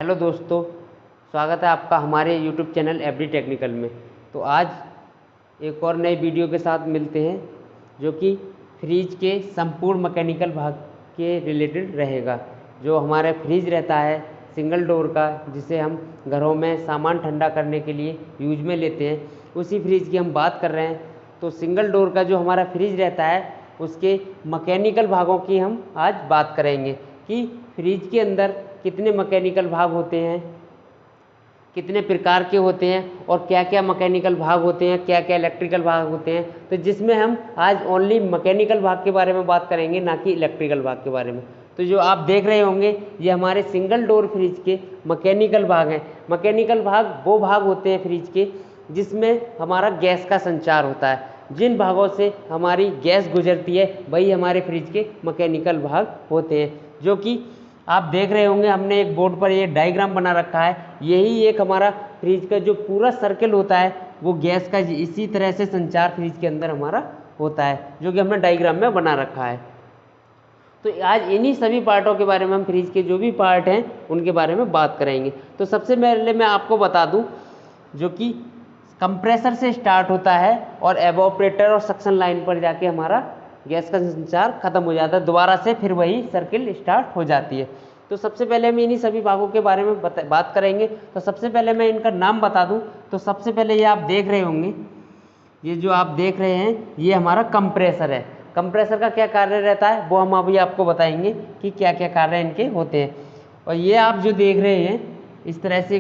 Hello दोस्तों, स्वागत है आपका हमारे यूट्यूब चैनल एवरी टेक्निकल में। तो आज एक और नई वीडियो के साथ मिलते हैं जो कि फ्रिज के संपूर्ण मैकेनिकल भाग के रिलेटेड रहेगा। जो हमारा फ्रिज रहता है सिंगल डोर का, जिसे हम घरों में सामान ठंडा करने के लिए यूज में लेते हैं, उसी फ्रिज की हम बात कर रहे हैं। तो सिंगल डोर का जो हमारा फ्रिज रहता है उसके मैकेनिकल भागों की हम आज बात करेंगे कि फ्रिज के अंदर कितने मैकेनिकल भाग होते हैं, कितने प्रकार के होते हैं और क्या क्या मैकेनिकल भाग होते हैं, क्या क्या इलेक्ट्रिकल भाग होते हैं। तो जिसमें हम आज ओनली मैकेनिकल भाग के बारे में बात करेंगे, ना कि इलेक्ट्रिकल भाग के बारे में। तो जो आप देख रहे होंगे ये हमारे सिंगल डोर फ्रिज के मैकेनिकल भाग हैं। मैकेनिकल भाग वो भाग होते हैं फ्रिज के जिसमें हमारा गैस का संचार होता है। जिन भागों से हमारी गैस गुजरती है वही हमारे फ्रिज के मैकेनिकल भाग होते हैं। जो कि आप देख रहे होंगे हमने एक बोर्ड पर ये डायग्राम बना रखा है। यही एक हमारा फ्रिज का जो पूरा सर्कल होता है वो गैस का इसी तरह से संचार फ्रिज के अंदर हमारा होता है, जो कि हमने डायग्राम में बना रखा है। तो आज इन्हीं सभी पार्टों के बारे में हम फ्रिज के जो भी पार्ट हैं उनके बारे में बात करेंगे। तो सबसे पहले मैं आपको बता दूं जो कि कंप्रेसर से स्टार्ट होता है और एवोपरेटर और सक्शन लाइन पर जाके हमारा गैस का संचार खत्म हो जाता है, दोबारा से फिर वही सर्किल स्टार्ट हो जाती है। तो सबसे पहले हम इन्हीं सभी भागों के बारे में बात करेंगे। तो सबसे पहले मैं इनका नाम बता दूं। तो सबसे पहले ये आप देख रहे होंगे, ये जो आप देख रहे हैं ये हमारा कंप्रेसर है। कंप्रेसर का क्या कार्य रहता है वो हम अभी आपको बताएंगे कि क्या क्या कार्य इनके होते हैं। और ये आप जो देख रहे हैं इस तरह से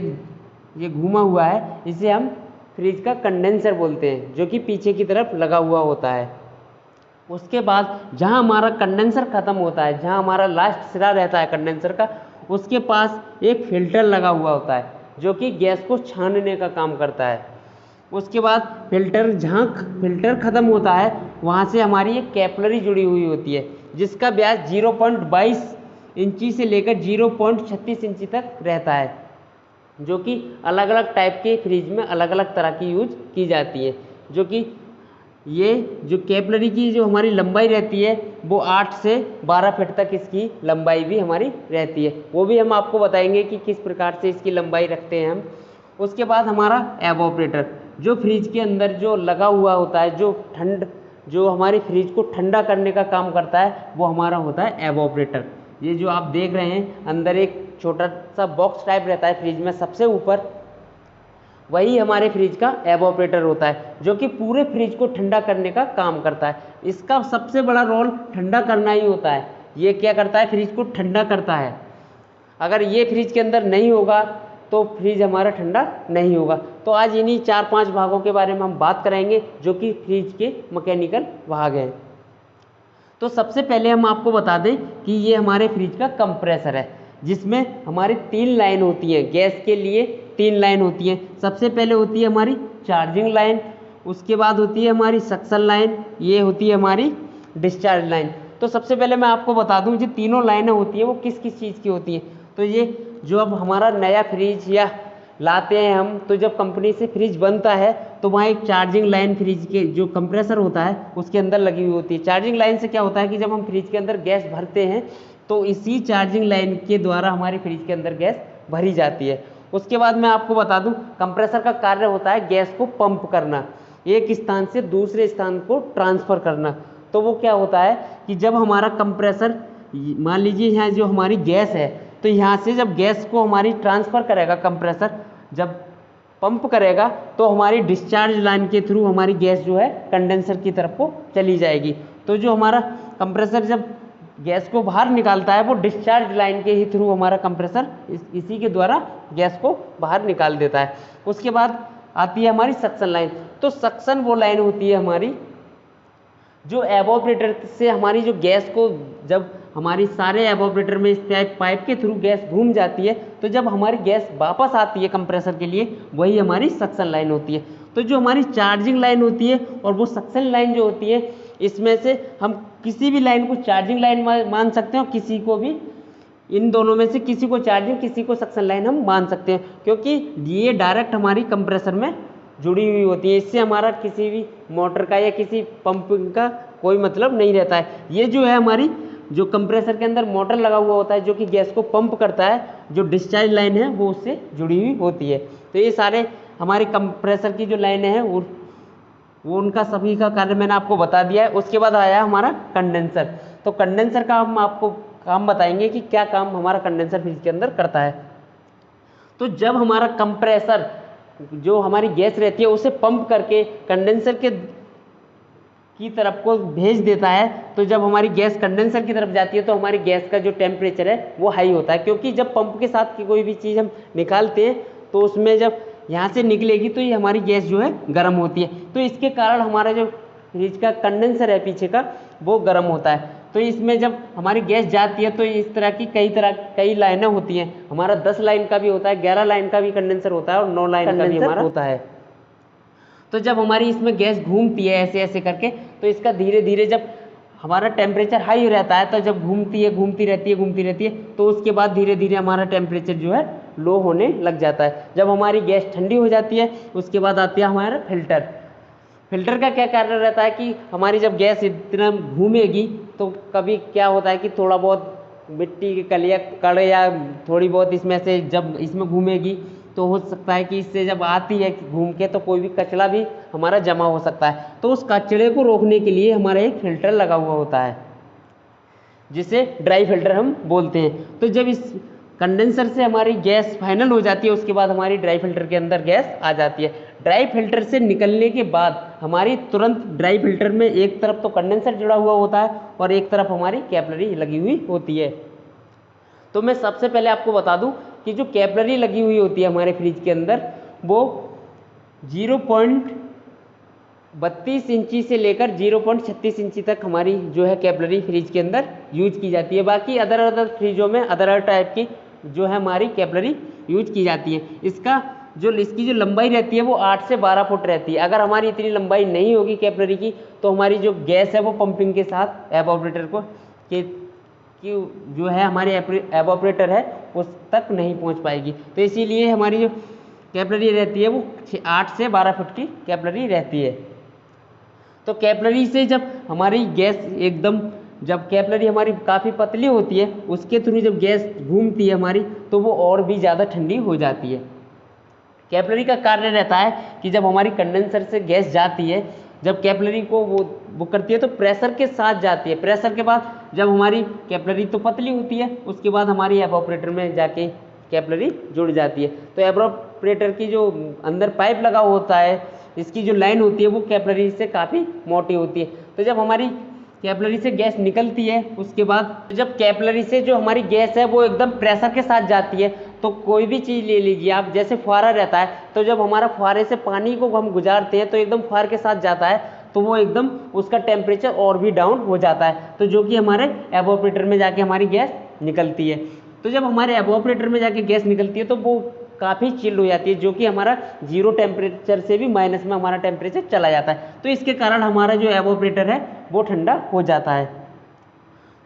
ये घूमा हुआ है, इसे हम फ्रिज का कंडेंसर बोलते हैं, जो कि पीछे की तरफ लगा हुआ होता है। उसके बाद जहां हमारा कंडेंसर खत्म होता है, जहां हमारा लास्ट सिरा रहता है कंडेंसर का, उसके पास एक फिल्टर लगा हुआ होता है जो कि गैस को छानने का काम करता है। उसके बाद जहां फिल्टर खत्म होता है वहां से हमारी एक कैपिलरी जुड़ी हुई होती है जिसका व्यास 0.22 इंची से लेकर 0.36 इंची तक रहता है, जो कि अलग अलग टाइप के फ्रिज में अलग अलग तरह की यूज की जाती है। जो कि ये जो कैपिलरी की जो हमारी लंबाई रहती है वो 8 से 12 फीट तक इसकी लंबाई भी हमारी रहती है। वो भी हम आपको बताएंगे कि किस प्रकार से इसकी लंबाई रखते हैं हम। उसके बाद हमारा एवोपरेटर जो फ्रिज के अंदर जो लगा हुआ होता है, जो हमारी फ्रिज को ठंडा करने का काम करता है, वो हमारा होता है एवोपरेटर। ये जो आप देख रहे हैं अंदर एक छोटा सा बॉक्स टाइप रहता है फ्रिज में सबसे ऊपर, वही हमारे फ्रिज का एवोपरेटर होता है, जो कि पूरे फ्रिज को ठंडा करने का काम करता है। इसका सबसे बड़ा रोल ठंडा करना ही होता है। ये क्या करता है, फ्रिज को ठंडा करता है। अगर ये फ्रिज के अंदर नहीं होगा तो फ्रिज हमारा ठंडा नहीं होगा। तो आज इन्हीं 4-5 भागों के बारे में हम बात करेंगे जो कि फ्रिज के मैकेनिकल भाग हैं। तो सबसे पहले हम आपको बता दें कि ये हमारे फ्रिज का कंप्रेसर है, जिसमें हमारी 3 लाइन होती हैं। गैस के लिए 3 लाइन होती हैं। सबसे पहले होती है हमारी चार्जिंग लाइन, उसके बाद होती है हमारी सक्शन लाइन, ये होती है हमारी डिस्चार्ज लाइन। तो सबसे पहले मैं आपको बता दूं जो तीनों लाइनें होती हैं वो किस किस चीज़ की होती हैं। तो ये जो अब हमारा नया फ्रिज या लाते हैं हम, तो जब कंपनी से फ्रिज बनता है तो वहाँ एक चार्जिंग लाइन फ्रिज के जो कंप्रेसर होता है उसके अंदर लगी हुई होती है। चार्जिंग लाइन से क्या होता है कि जब हम फ्रिज के अंदर गैस भरते हैं तो इसी चार्जिंग लाइन के द्वारा हमारे फ्रिज के अंदर गैस भरी जाती है। उसके बाद मैं आपको बता दूं कंप्रेसर का कार्य होता है गैस को पंप करना, एक स्थान से दूसरे स्थान को ट्रांसफ़र करना। तो वो क्या होता है कि जब हमारा कंप्रेसर, मान लीजिए यहाँ जो हमारी गैस है, तो यहाँ से जब गैस को हमारी ट्रांसफ़र करेगा कंप्रेसर, जब पंप करेगा तो हमारी डिस्चार्ज लाइन के थ्रू हमारी गैस जो है कंडेंसर की तरफ को चली जाएगी। तो जो हमारा कंप्रेसर जब गैस को बाहर निकालता है वो डिस्चार्ज लाइन के ही थ्रू हमारा कंप्रेसर इसी के द्वारा गैस को बाहर निकाल देता है। उसके बाद आती है हमारी सक्शन लाइन। तो सक्शन वो लाइन होती है हमारी जो एवोपरेटर से हमारी जो गैस को, जब हमारी सारे एवोपरेटर में इस पाइप के थ्रू गैस घूम जाती है, तो जब हमारी गैस वापस आती है कंप्रेसर के लिए, वही हमारी सक्शन लाइन होती है। तो जो हमारी चार्जिंग लाइन होती है और वो सक्शन लाइन जो होती है, इसमें से हम किसी भी लाइन को चार्जिंग लाइन मान सकते हैं और किसी को भी, इन दोनों में से किसी को चार्जिंग किसी को सक्शन लाइन हम मान सकते हैं, क्योंकि ये डायरेक्ट हमारी कंप्रेसर में जुड़ी हुई होती है। इससे हमारा किसी भी मोटर का या किसी पंपिंग का कोई मतलब नहीं रहता है। ये जो है हमारी जो कंप्रेसर के अंदर मोटर लगा हुआ होता है जो कि गैस को पंप करता है, जो डिस्चार्ज लाइन है वो उससे जुड़ी हुई होती है। तो ये सारे हमारे कंप्रेसर की जो लाइनें हैं वो उनका सभी का कार्य मैंने आपको बता दिया है। उसके बाद आया हमारा कंडेंसर। तो कंडेंसर का हम आपको काम बताएंगे कि क्या काम हमारा कंडेंसर फ्रिज के अंदर करता है। तो जब हमारा कंप्रेसर जो हमारी गैस रहती है उसे पंप करके कंडेंसर की तरफ को भेज देता है, तो जब हमारी गैस कंडेंसर की तरफ जाती है तो हमारी गैस का जो टेम्परेचर है वो हाई होता है, क्योंकि जब पंप के साथ की कोई भी चीज़ हम निकालते हैं तो उसमें जब यहाँ से निकलेगी तो ये हमारी गैस जो है गर्म होती है। तो इसके कारण हमारा जो फ्रिज का कंडेंसर है पीछे का वो गर्म होता है। तो इसमें जब हमारी गैस जाती है तो इस तरह की कई लाइनें होती हैं। हमारा 10 लाइन का भी होता है, 11 लाइन का भी कंडेंसर होता है और 9 लाइन का भी हमारा होता है। तो जब हमारी इसमें गैस घूमती है ऐसे ऐसे करके, तो इसका धीरे धीरे जब हमारा टेम्परेचर हाई रहता है तो जब घूमती रहती है तो उसके बाद धीरे धीरे हमारा टेम्परेचर जो है लो होने लग जाता है। जब हमारी गैस ठंडी हो जाती है उसके बाद आती है हमारा फिल्टर। फिल्टर का क्या कार्य रहता है कि हमारी जब गैस इतना घूमेगी तो कभी क्या होता है कि थोड़ा बहुत मिट्टी के कण या थोड़ी बहुत इसमें से जब इसमें घूमेगी तो हो सकता है कि इससे जब आती है घूम के तो कोई भी कचरा भी हमारा जमा हो सकता है। तो उस कचरे को रोकने के लिए हमारा एक फिल्टर लगा हुआ होता है जिसे ड्राई फिल्टर हम बोलते हैं। तो जब इस कंडेंसर से हमारी गैस फाइनल हो जाती है उसके बाद हमारी ड्राई फिल्टर के अंदर गैस आ जाती है। ड्राई फिल्टर से निकलने के बाद हमारी तुरंत ड्राई फिल्टर में एक तरफ तो कंडेंसर जुड़ा हुआ होता है और एक तरफ हमारी कैपिलरी लगी हुई होती है। तो मैं सबसे पहले आपको बता दूं कि जो कैपिलरी लगी हुई होती है हमारे फ्रिज के अंदर वो 0.32 इंची से लेकर 0.36 इंची तक हमारी जो है कैपिलरी फ्रिज के अंदर यूज की जाती है। बाकी अदर फ्रिजों में अदर टाइप की जो है हमारी कैपिलरी यूज की जाती है। इसकी जो लंबाई रहती है वो 8 से 12 फुट रहती है। अगर हमारी इतनी लंबाई नहीं होगी कैपिलरी की तो हमारी जो गैस है वो पंपिंग के साथ एवापोरेटर की जो है हमारी एवापोरेटर है उस तक नहीं पहुंच पाएगी। तो इसीलिए हमारी जो कैपिलरी रहती है वो 8 से 12 फुट की कैपिलरी रहती है। तो कैपिलरी से जब हमारी गैस जब कैपिलरी हमारी काफ़ी पतली होती है उसके थ्रू जब गैस घूमती है हमारी तो वो और भी ज़्यादा ठंडी हो जाती है। कैपिलरी का कार्य रहता है कि जब हमारी कंडेंसर से गैस जाती है, जब कैपिलरी को वो करती है तो प्रेशर के साथ जाती है। प्रेशर के बाद जब हमारी कैपिलरी तो पतली होती है उसके बाद हमारी एवापोरेटर में जाके कैपिलरी जुड़ जाती है। तो एवापोरेटर की जो अंदर पाइप लगा होता है इसकी जो लाइन होती है वो कैपिलरी से काफ़ी मोटी होती है। तो जब हमारी कैपिलरी से गैस निकलती है उसके बाद जब कैपिलरी से जो हमारी गैस है वो एकदम प्रेशर के साथ जाती है, तो कोई भी चीज़ ले लीजिए आप, जैसे फुहारा रहता है तो जब हमारा फुहारे से पानी को हम गुजारते हैं तो एकदम फुहार के साथ जाता है तो वो एकदम उसका टेम्परेचर और भी डाउन हो जाता है, तो जो कि हमारे एवापोरेटर में जाके हमारी गैस निकलती है। तो जब हमारे एवापोरेटर में जाके गैस निकलती है तो वो काफ़ी चिल्ड हो जाती है, जो कि हमारा 0 टेम्परेचर से भी माइनस में हमारा टेम्परेचर चला जाता है। तो इसके कारण हमारा जो एवापोरेटर है वो ठंडा हो जाता है।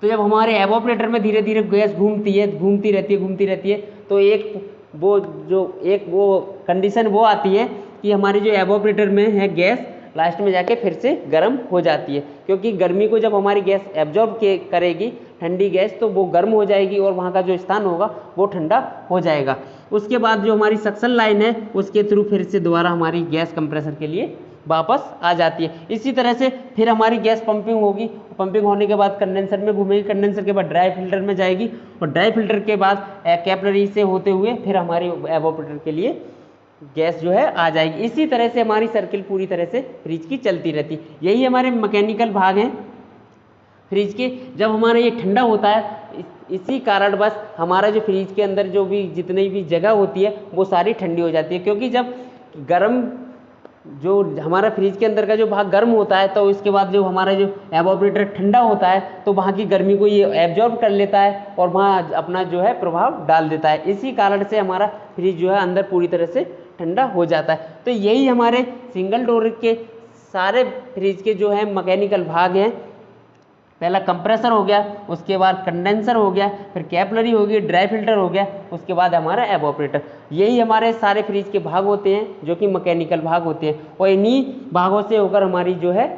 तो जब हमारे एवापोरेटर में धीरे धीरे गैस घूमती रहती है तो एक वो कंडीशन वो आती है कि हमारी जो एवापोरेटर में है गैस लास्ट में जाके फिर से गर्म हो जाती है, क्योंकि गर्मी को जब हमारी गैस एब्जॉर्ब करेगी ठंडी गैस तो वो गर्म हो जाएगी और वहाँ का जो स्थान होगा वो ठंडा हो जाएगा। उसके बाद जो हमारी सक्शन लाइन है उसके थ्रू फिर से दोबारा हमारी गैस कंप्रेसर के लिए वापस आ जाती है। इसी तरह से फिर हमारी गैस पंपिंग होगी, पंपिंग होने के बाद कंडेंसर में घूमेगी, कंडेंसर के बाद ड्राई फिल्टर में जाएगी और ड्राई फिल्टर के बाद कैपिलरी से होते हुए फिर हमारी एवापोरेटर के लिए गैस जो है आ जाएगी। इसी तरह से हमारी सर्किल पूरी तरह से फ्रिज की चलती रहती। यही हमारे मैकेनिकल भाग हैं फ्रिज के। जब हमारा ये ठंडा होता है इसी कारण बस हमारा जो फ्रिज के अंदर जो भी जितनी भी जगह होती है वो सारी ठंडी हो जाती है, क्योंकि जब जो हमारा फ्रिज के अंदर का जो भाग गर्म होता है तो इसके बाद जो हमारा जो एवापोरेटर ठंडा होता है तो वहाँ की गर्मी को ये एब्जॉर्ब कर लेता है और वहाँ अपना जो है प्रभाव डाल देता है। इसी कारण से हमारा फ्रिज जो है अंदर पूरी तरह से ठंडा हो जाता है। तो यही हमारे सिंगल डोर के सारे फ्रिज के जो है मैकेनिकल भाग हैं। पहला कंप्रेसर हो गया, उसके बाद कंडेंसर हो गया, फिर कैपिलरी हो गई, ड्राई फिल्टर हो गया, उसके बाद हमारा एवापोरेटर। यही हमारे सारे फ्रिज के भाग होते हैं जो कि मैकेनिकल भाग होते हैं और इन्हीं भागों से होकर हमारी जो है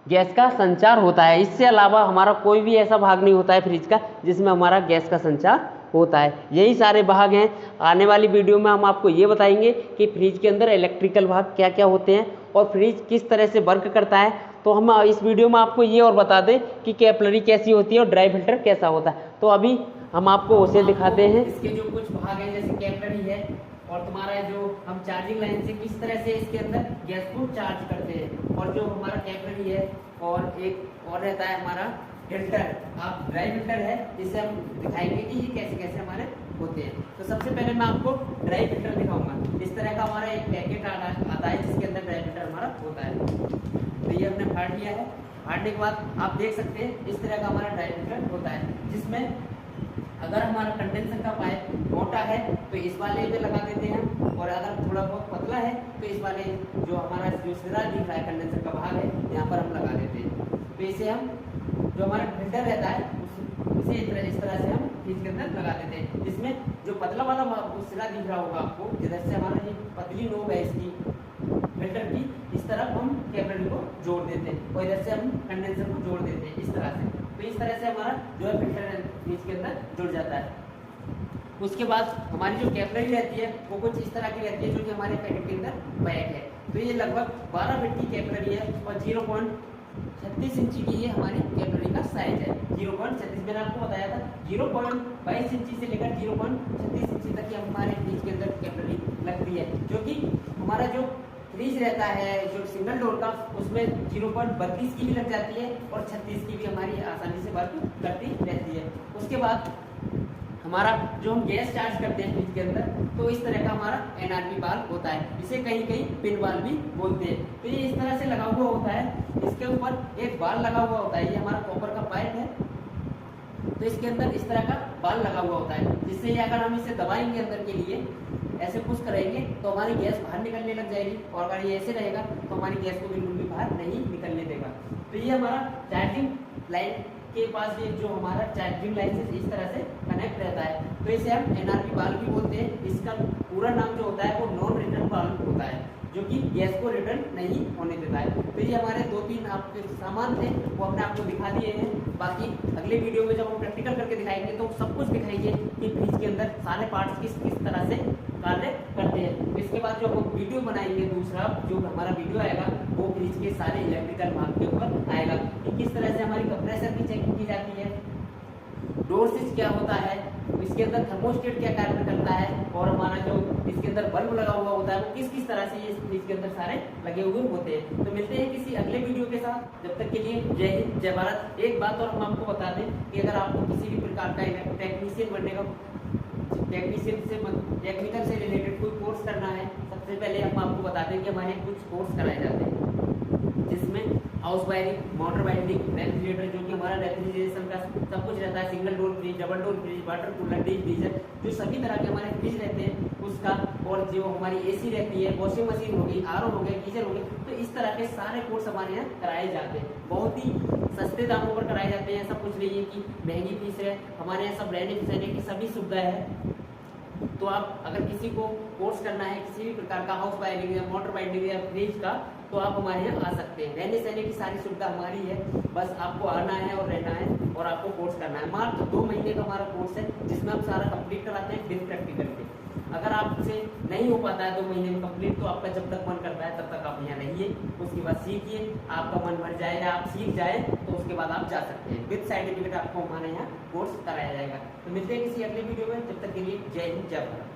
गैस का संचार होता है। इससे अलावा हमारा कोई भी ऐसा भाग नहीं होता है फ्रिज का जिसमें हमारा गैस का संचार होता है। यही सारे भाग हैं। आने वाली वीडियो में हम आपको ये बताएंगे कि फ्रिज के अंदर इलेक्ट्रिकल भाग क्या क्या होते हैं और फ्रिज किस तरह से वर्क करता है। तो हम इस वीडियो में आपको ये और बता दें कि कैपिलरी कैसी होती है और ड्राई फिल्टर कैसा होता है। तो अभी हम आपको उसे दिखाते हैं। इसके जो कुछ भाग हैं जैसे कैपिलरी है और तुम्हारा जो हम चार्जिंग लाइन से किस तरह से इसके अंदर गैस को चार्ज करते हैं, और जो हमारा कैपिलरी है और एक और रहता है हमारा फिल्टर, आप ड्राई फिल्टर है, जिससे हम दिखाएंगे कि ये कैसे कैसे हमारे होते हैं। तो सबसे पहले मैं आपको ड्राई फिल्टर दिखाऊंगा। इस तरह का हमारा एक पैकेट आता है जिसके अंदर ड्राई फिल्टर हमारा होता है। तो ये हमने फाड़ लिया है। फाड़ने के बाद आप देख सकते हैं इस तरह का हमारा ड्राई फिल्टर होता है, जिसमें अगर हमारा कंडेंसर का पाइप मोटा है तो इस वाले पे लगा देते हैं, और अगर थोड़ा बहुत पतला है तो इस वाले जो हमारा जो सिरा दिख रहा है कंडेंसर का भाग है यहाँ पर हम लगा देते हैं। तो इसे हम जो हमारा फिल्टर रहता है उसे इस तरह से हम फ्रिज के अंदर लगा देते हैं, जिसमें जो पतला वाला सिरा दिख रहा होगा आपको, जिधर से हमारा ये पतली नोब है इसकी फिल्टर की, इस तरफ हम कैपिलरी को जोड़ देते हैं और इधर से हम कंडेंसर को जोड़ देते हैं इस तरह से। तो इस तरह से हमारा जो है फिल्टर फ्रिज के अंदर जुड़ जाता है। उसके बाद हमारी जो कैपिलरी रहती है वो कुछ इस तरह की रहती है, जो कि हमारे पैकेट के अंदर पैक है। तो ये लगभग 12 फीट की कैपिलरी है और 0.36 इंची की ये हमारी कैपिलरी का साइज है। 0.36 मैंने आपको बताया था, 0.22 इंची से लेकर 0.36 इंची तक ये हमारे फ्रिज के अंदर कैपिलरी लगती है, जो कि हमारा जो फ्रिज रहता है जो सिंगल डोर का, उसमें 0.32 की भी लग जाती है और 36 की भी हमारी आसानी से वर्क करती रहती है। उसके बाद हमारा जो हम गैस चार्ज करते हैं फ्रिज के अंदर, तो इस तरह का हमारा एनआरबी बाल्ब होता है, इसे कहीं कहीं पिन बाल्ब भी बोलते हैं। तो ये इस तरह से लगा हुआ होता है, इसके ऊपर एक बाल लगा हुआ होता है, ये हमारा कॉपर का पाइप है, तो इसके अंदर इस तरह का बाल लगा हुआ होता है, जिससे ये अगर हम इसे दबाएंगे अंदर के लिए, ऐसे पुश करेंगे तो हमारी गैस बाहर निकलने लग जाएगी, और अगर ये ऐसे रहेगा तो हमारी गैस को बिल्कुल भी बाहर नहीं निकलने देगा। तो ये हमारा चार्जिंग लाइन के पास ये जो हमारा चार्जिंग लाइन से इस तरह से कनेक्ट रहता है, तो इसे हम एनआरबी बाल्ब भी बोलते हैं। इसका पूरा नाम जो होता है वो नॉन रिटर्न बाल्ब होता है, जो कि गैस को रिटर्न नहीं होने देता है। तो ये हमारे 2-3 आपके सामान थे वो हमने आपको दिखा दिए हैं। बाकी अगले वीडियो में जब हम प्रैक्टिकल करके दिखाएंगे तो सब कुछ दिखाएंगे कि फ्रिज के अंदर सारे पार्ट्स किस किस तरह से कार्य करते हैं। इसके बाद जो हम वीडियो बनाएंगे, दूसरा जो हमारा वीडियो आएगा वो फ्रिज के सारे इलेक्ट्रिकल भाग के ऊपर आएगा कि किस तरह से हमारी कंप्रेसर की चेकिंग की जाती है, डोर स्विच क्या होता है, इसके अंदर थर्मोस्टेट क्या कार्य करता है, और हमारा जो इसके अंदर बल्ब लगा हुआ होता है वो किस किस तरह से ये फ्रिज के अंदर सारे लगे हुए होते हैं। तो मिलते हैं किसी अगले वीडियो के साथ, जब तक के लिए जय हिंद जय भारत। एक बात और हम आपको बता दें कि अगर आपको किसी भी प्रकार का टेक्नीशियन बनने का टेक्निकल से रिलेटेड कोई कोर्स करना है, सबसे पहले हम आपको बता दें कि हमारे कुछ कोर्स कराए जाते हैं, जिसमें house wiring, motor winding, refrigerator, जो कि हमारा रेफ्रिजरेशन का सब कुछ रहता है, single door fridge, double door fridge, water cooler, deep freezer, जो सभी तरह के हमारे फ्रिज रहते हैं उसका, और जो हमारी एसी रहती है, वॉशिंग मशीन हो गई, आरओ हो गया, गीजर हो गए, तो इस तरह के सारे कोर्स हमारे यहाँ कराए जाते हैं। बहुत ही सस्ते दामों पर कराए जाते हैं, ऐसा कुछ नहीं है कि महंगी फीस है। हमारे यहाँ सब रहने सहने की सभी सुविधाएं है। तो आप अगर किसी को कोर्स करना है किसी भी प्रकार का हाउस वायरिंग या मोटर वाइंडिंग या फ्रिज का, तो आप हमारे यहाँ आ सकते हैं। रहने सहने की सारी सुविधा हमारी है, बस आपको आना है और रहना है और आपको कोर्स करना है। मात्र 2 महीने का हमारा कोर्स है, जिसमें हम सारा कंप्लीट कराते हैं विद प्रैक्टिकल के। अगर आपसे नहीं हो पाता है 2 महीने में कंप्लीट, तो आपका जब तक मन करता है तब तक आप यहाँ रहिए, उसके बाद सीखिए, आपका मन भर जाए या आप सीख जाए तो उसके बाद आप जा सकते हैं। विद सर्टिफिकेट आपको हमारे यहाँ कोर्स कराया जाएगा। तो मिलते हैं किसी अगले वीडियो में, जब तक के लिए जय हिंद जय भारत।